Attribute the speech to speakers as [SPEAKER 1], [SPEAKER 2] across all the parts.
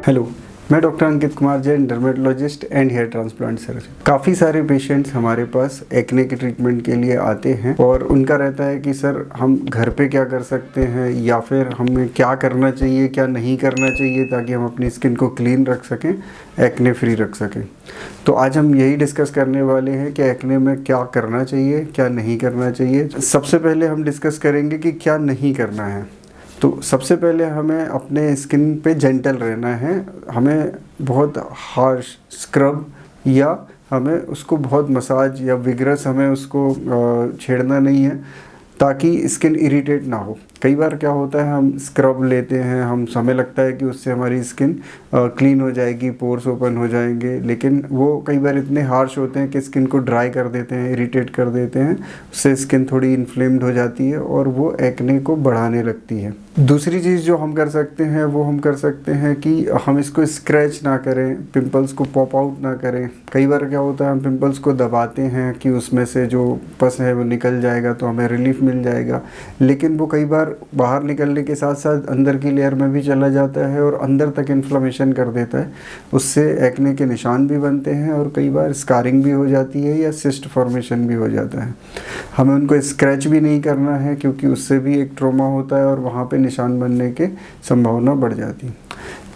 [SPEAKER 1] Hello, मैं doctor Ankit Kumar Jain, dermatologist and hair transplant surgeon. काफ़ी सारे पेशेंट्स हमारे पास एक्ने के ट्रीटमेंट के लिए आते हैं और उनका रहता है कि सर हम घर पे क्या कर सकते हैं या फिर हमें क्या करना चाहिए, क्या नहीं करना चाहिए ताकि हम अपनी स्किन को क्लीन रख सकें, एक्ने फ्री रख सकें। तो आज हम यही डिस्कस करने वाले हैं कि एक्ने में क्या करना चाहिए, क्या नहीं करना चाहिए। सबसे पहले हम डिस्कस करेंगे कि क्या नहीं करना है। तो सबसे पहले हमें अपने स्किन पे जेंटल रहना है। हमें बहुत हार्श स्क्रब या हमें उसको बहुत मसाज या विगरस हमें उसको छेड़ना नहीं है ताकि स्किन इरिटेट ना हो। कई बार क्या होता है, हम स्क्रब लेते हैं, हम हमें लगता है कि उससे हमारी स्किन क्लीन हो जाएगी, पोर्स ओपन हो जाएंगे, लेकिन वो कई बार इतने हार्श होते हैं कि स्किन को ड्राई कर देते हैं, इरिटेट कर देते हैं। उससे स्किन थोड़ी इन्फ्लेम्ड हो जाती है और वो एक्ने को बढ़ाने लगती है। दूसरी चीज़ जो हम कर सकते हैं वो हम कर सकते हैं कि हम इसको स्क्रैच ना करें, पिंपल्स को पॉप आउट ना करें। कई बार क्या होता है, हम पिंपल्स को दबाते हैं कि उसमें से जो पस है वो निकल जाएगा तो हमें रिलीफ मिल जाएगा, लेकिन वो कई बार बाहर निकलने के साथ साथ अंदर की लेयर में भी चला जाता है और अंदर तक इन्फ्लेमेशन कर देता है। उससे एक्ने के निशान भी बनते हैं और कई बार स्कारिंग भी हो जाती है या सिस्ट फॉर्मेशन भी हो जाता है। हमें उनको स्क्रैच भी नहीं करना है क्योंकि उससे भी एक ट्रॉमा होता है और वहाँ पे निशान बनने के संभावना बढ़ जाती है।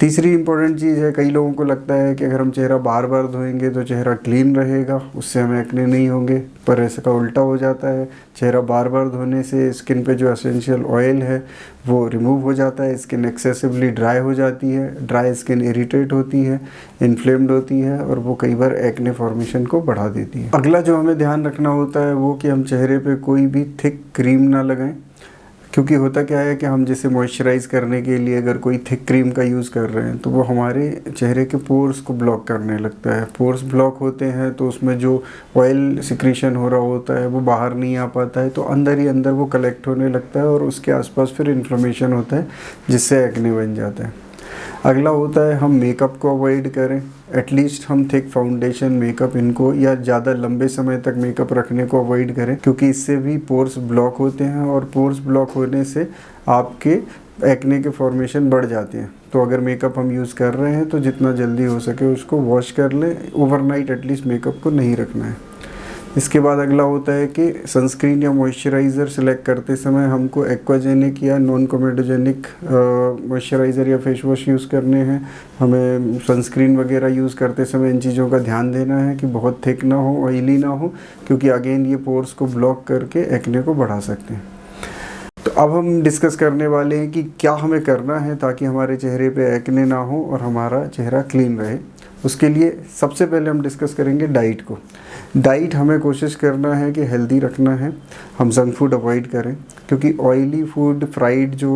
[SPEAKER 1] तीसरी इम्पोर्टेंट चीज़ है, कई लोगों को लगता है कि अगर हम चेहरा बार बार धोएंगे तो चेहरा क्लीन रहेगा, उससे हमें एक्ने नहीं होंगे, पर ऐसा उल्टा हो जाता है। चेहरा बार बार धोने से स्किन पे जो एसेंशियल ऑयल है वो रिमूव हो जाता है, स्किन एक्सेसिवली ड्राई हो जाती है, ड्राई स्किन इरिटेट होती है, इन्फ्लेम्ड होती है और वो कई बार एक्ने फॉर्मेशन को बढ़ा देती है। अगला जो हमें ध्यान रखना होता है वो कि हम चेहरे पे कोई भी थिक क्रीम ना लगाएं, क्योंकि होता क्या है कि हम जैसे मॉइस्चराइज करने के लिए अगर कोई थिक क्रीम का यूज़ कर रहे हैं तो वो हमारे चेहरे के पोर्स को ब्लॉक करने लगता है। पोर्स ब्लॉक होते हैं तो उसमें जो ऑयल सिक्रीशन हो रहा होता है वो बाहर नहीं आ पाता है, तो अंदर ही अंदर वो कलेक्ट होने लगता है और उसके आसपास फिर इन्फ्लेमेशन होता है जिससे एक्ने बन जाता है। अगला होता है हम मेकअप को अवॉइड करें। एटलीस्ट हम थिक फाउंडेशन मेकअप इनको या ज़्यादा लंबे समय तक मेकअप रखने को अवॉइड करें, क्योंकि इससे भी पोर्स ब्लॉक होते हैं और पोर्स ब्लॉक होने से आपके एक्ने के फॉर्मेशन बढ़ जाते हैं। तो अगर मेकअप हम यूज़ कर रहे हैं तो जितना जल्दी हो सके उसको वॉश कर लें। ओवरनाइट एटलीस्ट मेकअप को नहीं रखना है। इसके बाद अगला होता है कि सनस्क्रीन या मॉइस्चराइज़र सेलेक्ट करते समय हमको एक्वाजेनिक या नॉन कोमेडोजेनिक मॉइस्चराइज़र या फेस वॉश यूज़ करने हैं। हमें सनस्क्रीन वगैरह यूज़ करते समय इन चीज़ों का ध्यान देना है कि बहुत थिक ना हो, ऑयली ना हो, क्योंकि अगेन ये पोर्स को ब्लॉक करके एक्ने को बढ़ा सकते हैं। तो अब हम डिस्कस करने वाले हैं कि क्या हमें करना है ताकि हमारे चेहरे पे एक्ने ना हो और हमारा चेहरा क्लीन रहे। उसके लिए सबसे पहले हम डिस्कस करेंगे डाइट को। डाइट हमें कोशिश करना है कि हेल्दी रखना है। हम जंक फूड अवॉइड करें, क्योंकि ऑयली फूड, फ्राइड जो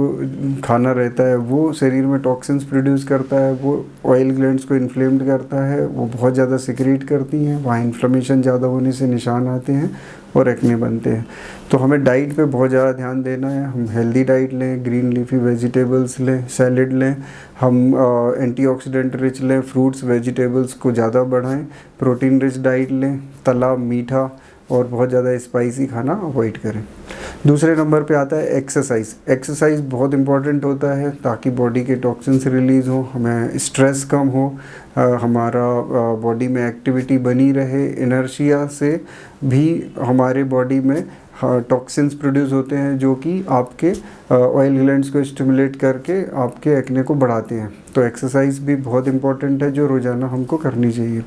[SPEAKER 1] खाना रहता है वो शरीर में टॉक्सिन्स प्रोड्यूस करता है, वो ऑयल ग्लैंड्स को इन्फ्लेम्ड करता है, वो बहुत ज़्यादा सिक्रीट करती हैं, वहाँ इन्फ्लेमेशन ज़्यादा होने से निशान आते हैं और एक्ने बनते हैं। तो हमें डाइट पे बहुत ज़्यादा ध्यान देना है। हम हेल्दी डाइट लें, ग्रीन लीफी वेजिटेबल्स लें, सैलेड लें, हम एंटीऑक्सीडेंट रिच लें, फ्रूट्स वेजिटेबल्स को ज़्यादा बढ़ाएं, प्रोटीन रिच डाइट लें, तला मीठा और बहुत ज़्यादा स्पाइसी खाना अवॉइड करें। दूसरे नंबर पे आता है एक्सरसाइज। एक्सरसाइज बहुत इंपॉर्टेंट होता है ताकि बॉडी के टॉक्सिन्स रिलीज़ हो, हमें स्ट्रेस कम हो, हमारा बॉडी में एक्टिविटी बनी रहे। इनर्शिया से भी हमारे बॉडी में टॉक्सिन्स प्रोड्यूस होते हैं जो कि आपके ऑयल ग्लैंड्स को स्टिमुलेट करके आपके एक्ने को बढ़ाते हैं। तो एक्सरसाइज भी बहुत इंपॉर्टेंट है जो रोज़ाना हमको करनी चाहिए।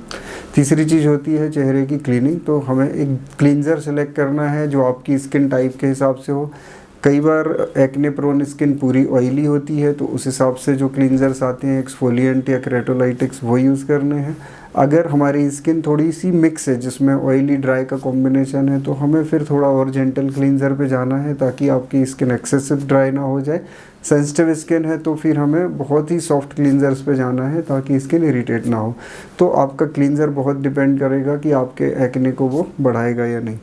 [SPEAKER 1] तीसरी चीज़ होती है चेहरे की क्लीनिंग। तो हमें एक क्लींजर सेलेक्ट करना है जो आपकी स्किन टाइप के हिसाब से हो। कई बार एक्ने प्रोन स्किन पूरी ऑयली होती है तो उस हिसाब से जो क्लींजर्स आते हैं, एक्सफोलिएंट या केराटोलाइटिक्स, वो यूज़ करने हैं। अगर हमारी स्किन थोड़ी सी मिक्स है जिसमें ऑयली ड्राई का कॉम्बिनेशन है तो हमें फिर थोड़ा और जेंटल क्लींजर पे जाना है ताकि आपकी स्किन एक्सेसिव ड्राई ना हो जाए। सेंसिटिव स्किन है तो फिर हमें बहुत ही सॉफ्ट क्लींजर्स पे जाना है ताकि स्किन इरिटेट ना हो। तो आपका क्लींजर बहुत डिपेंड करेगा कि आपके एक्ने को वो बढ़ाएगा या नहीं।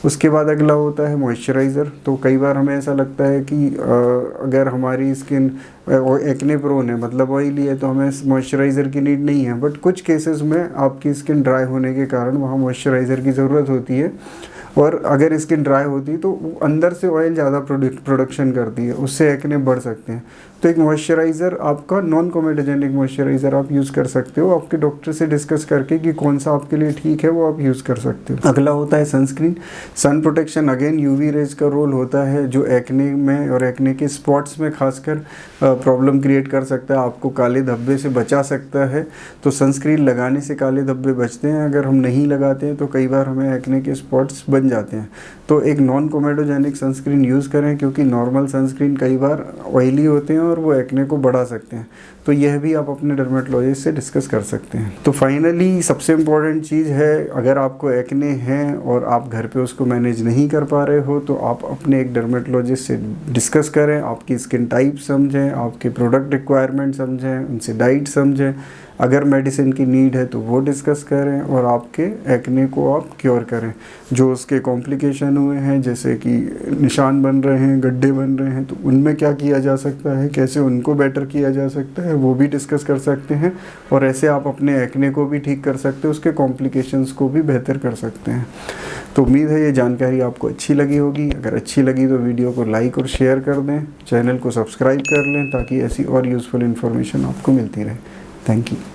[SPEAKER 1] उसके बाद अगला होता है मॉइस्चराइज़र। तो कई बार हमें ऐसा लगता है कि अगर हमारी स्किन एक्ने प्रोन है, मतलब ऑयली है, तो हमें मॉइस्चराइज़र की नीड नहीं है, बट कुछ केसेस में आपकी स्किन ड्राई होने के कारण वहाँ मॉइस्चराइज़र की ज़रूरत होती है। और अगर स्किन ड्राई होती है तो वो अंदर से ऑयल ज़्यादा प्रोडक्शन करती है, उससे एक्ने बढ़ सकते हैं। तो एक मॉइस्चराइज़र आपका नॉन कोमेडोजेनिक मॉइस्चराइज़र आप यूज़ कर सकते हो, आपके डॉक्टर से डिस्कस करके कि कौन सा आपके लिए ठीक है वो आप यूज़ कर सकते हो। अगला होता है sunscreen. Sun protection again UV rays का रोल होता है, जो एक्ने में और एक्ने के स्पॉट्स में खासकर प्रॉब्लम क्रिएट कर सकता है, आपको काले धब्बे से बचा सकता है। तो सनस्क्रीन लगाने से काले धब्बे बचते हैं, अगर हम नहीं लगाते हैं तो कई बार हमें एक्ने के स्पॉट्स बन जाते हैं। तो एक नॉन कोमेडोजेनिक सनस्क्रीन यूज़ करें, क्योंकि नॉर्मल सनस्क्रीन कई बार ऑयली होते हैं और वो एक्ने को बढ़ा सकते हैं। तो यह भी आप अपने डर्मेटोलॉजिस्ट से डिस्कस कर सकते हैं। तो फाइनली सबसे इम्पॉर्टेंट चीज़ है, अगर आपको एक्ने है और आप घर पे उसको मैनेज नहीं कर पा रहे हो तो आप अपने एक डर्मेटोलॉजिस्ट से डिस्कस करें, आपकी स्किन टाइप समझें, आपके प्रोडक्ट रिक्वायरमेंट समझें, उनसे डाइट समझें, अगर मेडिसिन की नीड है तो वो डिस्कस करें और आपके एक्ने को आप क्योर करें। जो उसके कॉम्प्लिकेशन हुए हैं, जैसे कि निशान बन रहे हैं, गड्ढे बन रहे हैं, तो उनमें क्या किया जा सकता है, कैसे उनको बेटर किया जा सकता है, वो भी डिस्कस कर सकते हैं। और ऐसे आप अपने एक्ने को भी ठीक कर सकते हैं, उसके कॉम्प्लिकेशंस को भी बेहतर कर सकते हैं। तो उम्मीद है ये जानकारी आपको अच्छी लगी होगी। अगर अच्छी लगी तो वीडियो को लाइक और शेयर कर दें, चैनल को सब्सक्राइब कर लें ताकि ऐसी और यूज़फुल इन्फॉर्मेशन आपको मिलती रहे। Thank you.